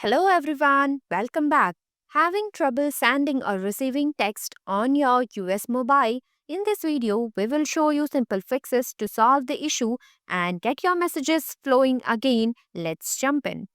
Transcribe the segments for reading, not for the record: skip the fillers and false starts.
Hello everyone, welcome back. Having trouble sending or receiving text on your US mobile? In this video, we will show you simple fixes to solve the issue and get your messages flowing again. Let's jump in.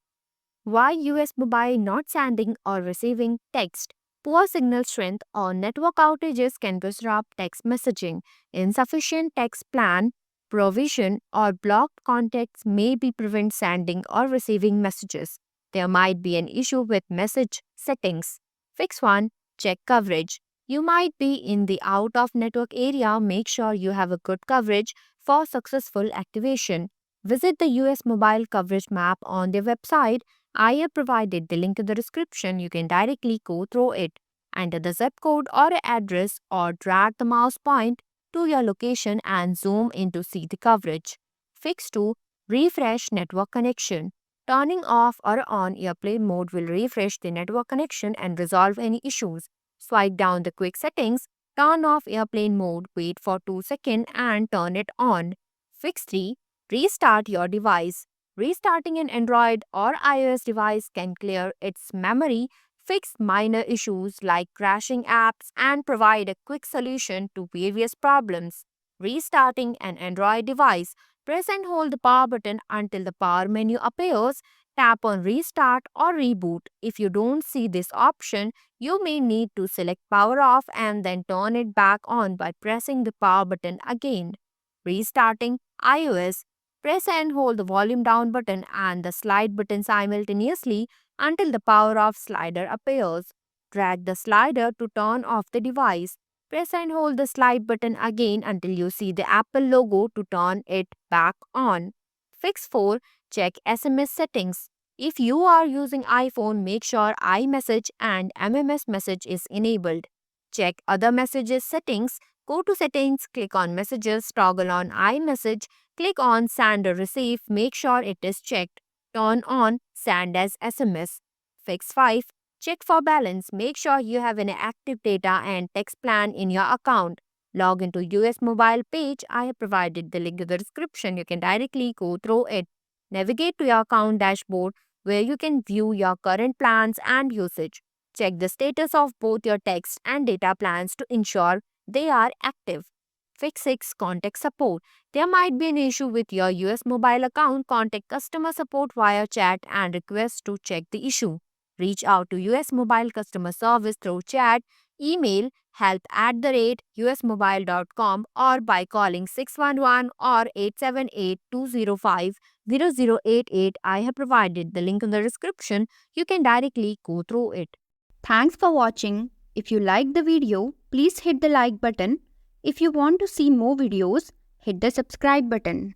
Why US mobile not sending or receiving text? Poor signal strength or network outages can disrupt text messaging. Insufficient text plan, provision, or blocked contacts may be prevent sending or receiving messages. There might be an issue with message settings. Fix 1. Check coverage. You might be in the out of network area. Make sure you have a good coverage for successful activation. Visit the US mobile coverage map on their website. I have provided the link in the description. You can directly go through it. Enter the zip code or address or drag the mouse point to your location and zoom in to see the coverage. Fix 2. Refresh network connection. Turning off or on airplane mode will refresh the network connection and resolve any issues. Swipe down the quick settings, turn off airplane mode, wait for 2 seconds and turn it on. Fix 3. Restart your device. Restarting an Android or iOS device can clear its memory, fix minor issues like crashing apps, and provide a quick solution to various problems. Restarting an Android device. Press and hold the power button until the power menu appears. Tap on Restart or Reboot. If you don't see this option, you may need to select Power Off and then turn it back on by pressing the power button again. Restarting iOS. Press and hold the volume down button and the slide button simultaneously until the power off slider appears. Drag the slider to turn off the device. Press and hold the slide button again until you see the Apple logo to turn it back on. Fix 4. Check SMS settings. If you are using iPhone, make sure iMessage and MMS message is enabled. Check other messages settings. Go to settings, click on messages, toggle on iMessage, click on send or receive, make sure it is checked. Turn on send as SMS. Fix 5. Check for balance. Make sure you have an active data and text plan in your account. Log into US mobile page. I have provided the link in the description. You can directly go through it. Navigate to your account dashboard where you can view your current plans and usage. Check the status of both your text and data plans to ensure they are active. Fix 6. Contact support. There might be an issue with your US mobile account. Contact customer support via chat and request to check the issue. Reach out to US Mobile customer service through chat, email, help@usmobile.com or by calling 611 or 878-205-0088. I have provided the link in the description. You can directly go through it. Thanks for watching. If you liked the video, please hit the like button. If you want to see more videos, hit the subscribe button.